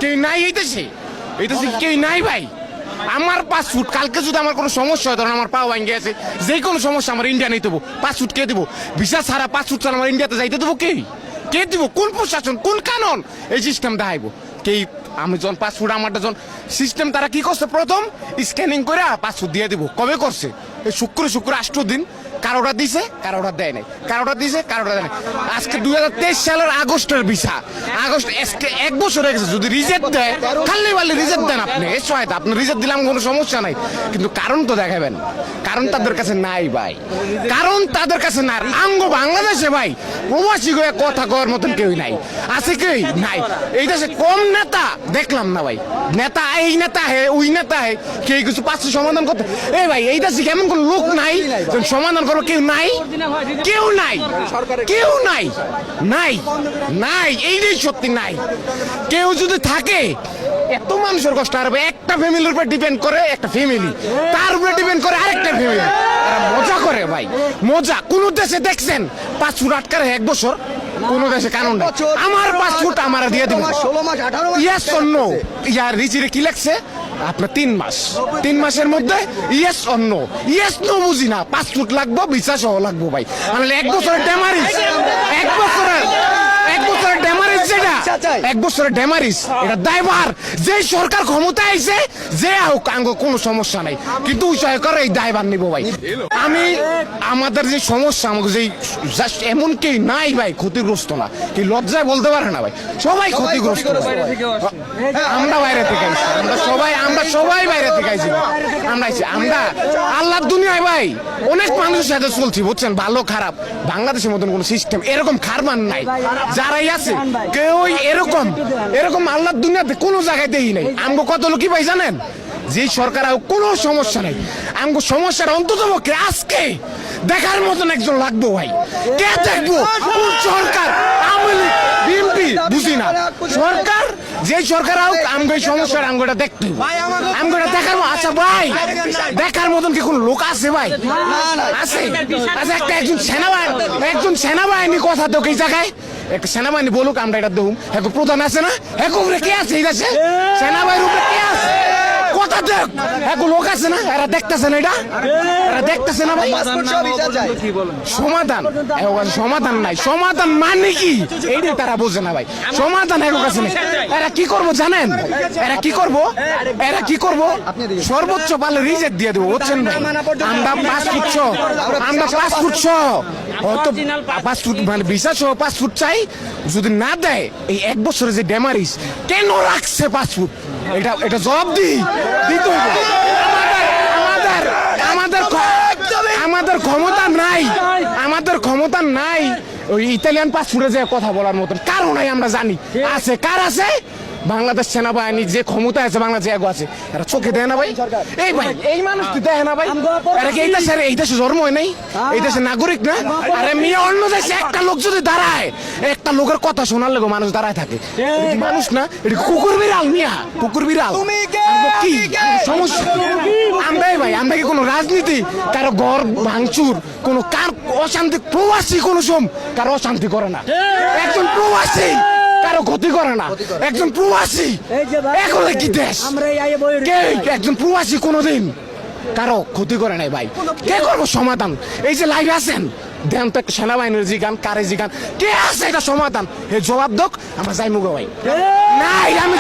কেউ নাই এই দেশে কেউ নাই ভাই। আমার পাসপোর্ট কালকে যদি আমার কোনো সমস্যা হয়, ধরেন আমার পা ভাঙ্গে গেছে, যে কোনো সমস্যা আমার ইন্ডিয়া নিতে দেবো, পাসপোর্ট কে দেবো? ভিসা ছাড়া পাসপোর্ট ছাড়া আমার ইন্ডিয়াতে যাইতে দেবো কে দিব? কোন প্রশাসন, কোন কানুন এই সিস্টেম দেখাইবো? কে? আমি যখন পাসপোর্ট আমারটা যখন সিস্টেম তারা কি করছে, প্রথম স্ক্যানিং করে পাসপোর্ট দিয়ে দিব। কবে করছে? এই শুক্র 8 দিন। কারোটা দিছে, কারোটা দেয় নাই, কারোটা দিছে, কারোটা দেয় নাই। আজকে 2023 সালের আগস্টের ভিসা, আগস্ট আজকে 1 বছর হয়ে গেছে। যদি রিজেক্ট দেয়, খালি বালি রিজেক্ট দেন আপনি, এ সহায়তা আপনি রিজেক্ট দিলাম, কোনো সমস্যা নাই, কিন্তু কারণ তো দেখাবেন। কারণ তাদের কাছে নাই ভাই, কারণ তাদের কাছে না। আঙ্গ বাংলাদেশে ভাই প্রবাসী হয়ে কথা কওয়ার মতন কেউই নাই। আছে কেউ নাই এই দেশে। কম নেতা দেখলাম না ভাই, নেতা এই নেতা হে ওই নেতা হে, কেউ কিছু পাচ্ছে সমাধান করতে। এই ভাই এই দেশে কেমন কোন লোক নাই সমাধান করো? কেউ নাই, কেউ নাই, কেউ নাই, নাই, নাই, এইটাই সত্যি নাই। কেউ যদি থাকে, এত মানুষের কষ্ট আর একটা ফ্যামিলির উপর ডিপেন্ড করে, একটা ফ্যামিলি তার উপরে ডিপেন্ড করে আরেকটা ফ্যামিলি। মজা করে ভাই, মজা। কোন দেশে দেখছেন পাসপোর্ট আটকারে 1 বছর? কোন দেশে কানুন নাই। আমার পাসপোর্ট আমার দিয়ে দিব। 16 মাস 18 মাস ইয়েস অর নো? ইয়ার রিচিরে কি লেখছে আপনার 3 মাস, 3 মাসের মধ্যে yes or no? Yes no বুঝি না, পাসপোর্ট লাগবো, ভিসা সহ লাগবো ভাই। আমি 1 বছরের ড্যামারিজ, 1 বছরের ড্যামারিজ, যেটা 1 বছরের ড্যামারিজ, এটা দায়ভার যে সরকার ক্ষমতা আইছে, যে হোক আঙ্গ কোনো সমস্যা নাই, কিন্তু ওই সরকার এই দায়ভার নিব ভাই। আমি আমাদের যে সমস্যা, আমাকে যে জাস্ট এমন কেউ নাই ভাই ক্ষতিগ্রস্ত না, কি লজ্জায় বলতে পারে না ভাই, সবাই ক্ষতিগ্রস্ত। আমরা বাইরে থেকে আইছি, আমরা সবাই বাইরে থেকে আইছি, আমরা আল্লাহর দুনিয়ায় ভাই অনেক মানুষের সাথে চলছি, বুঝছেন, ভালো খারাপ। বাংলাদেশের মতন কোন সিস্টেম এরকম খারমান নাই। যারাই আছে কেউ এরকম আল্লাহর দুনিয়াতে কোনো জায়গায় দেই নাই। আমগো কত লোকই ভাই জানেন, যে সরকার কোনো সমস্যা নাই, আমগো সমস্যার অন্তত পক্ষে আজকে দেখার মতন একজন লাগবো ভাই। কে দেখবো? কোন সরকার? আওয়ামী লীগ, বিএনপি, বুঝি না। সরকার যে সরকার হোক, আমগো এই সমস্যার আমগোটা দেখতে আমগোটা দেখার। আচ্ছা ভাই, দেখার মতন কি কোন লোক আছে ভাই? আছে? আচ্ছা একজন সেনাবাহিনী কথা তো এই জায়গায় একটা সেনাবাহিনী বলুক, আমরা এটা দেখুন। এখন প্রধান আছে না, এখন কে আছে এই দেশে? সেনাবাহিনীর উপরে কে আছে? কথা দেখ, এখন লোক আছে না, এরা দেখতেছে না, এরা দেখতেছে না ভাই। সমাধান নাই। সমাধান মানে কি এইটা তারা বোঝে না ভাই। সমাধান এখন কাছে নেই। এরা কি করবো জানেন? এরা কি করবো? সর্বোচ্চ পারলে রিজেক্ট দিয়ে দেবো, বুঝছেন ভাই। আমরা পাসপোর্ট মানে ভিসা সহ পাসপোর্ট চাই। যদি না দেয়, এই 1 বছরের যে ড্যামারিজ কেন রাখছে পাসপোর্ট, এটা জবাব দিতে হবে। আমাদের ক্ষমতা নাই ওই ইতালিয়ান পাসপোর্টে যে কথা বলার মতন কারণ নাই। আমরা জানি আছে, কার আছে? বাংলাদেশ সেনাবাহিনী যে ক্ষমতা আছে, বাংলাদেশে এগো আছে, এরা চোখে দেয় না ভাই। এই ভাই এই মানুষ দেখে না ভাই, এরা কি এই দেশে জন্ম হয় নাই? এই দেশের নাগরিক না? আরে মেয়ে অন্য দেশে একটা লোক যদি দাঁড়ায়, একটা লোকের কথা শোনার লেগে মানুষ দাঁড়ায় থাকে, মানুষ না, এটা কুকুর বিড়াল। মিয়া কুকুর বিড়াল কি সমস্যা? আমরা কি কোনো রাজনীতি, কারো ঘর ভাঙচুর, কোনো কার অশান্তি, প্রবাসী কোনো কারো অশান্তি করে না। একজন প্রবাসী কারো ক্ষতি করে না, একজন প্রবাসী। এখন কি দেশ? একজন প্রবাসী কোনোদিন কারো ক্ষতি করে নাই ভাই। কে করবো সমাধান? এই যে লাইভে আছেন, দেন তো একটা সেনাবাহিনীর কারে জিগান, কে আছে এটা সমাধান? হে জবাব দোক, আমরা যাই মুগো ভাই। নাই আমি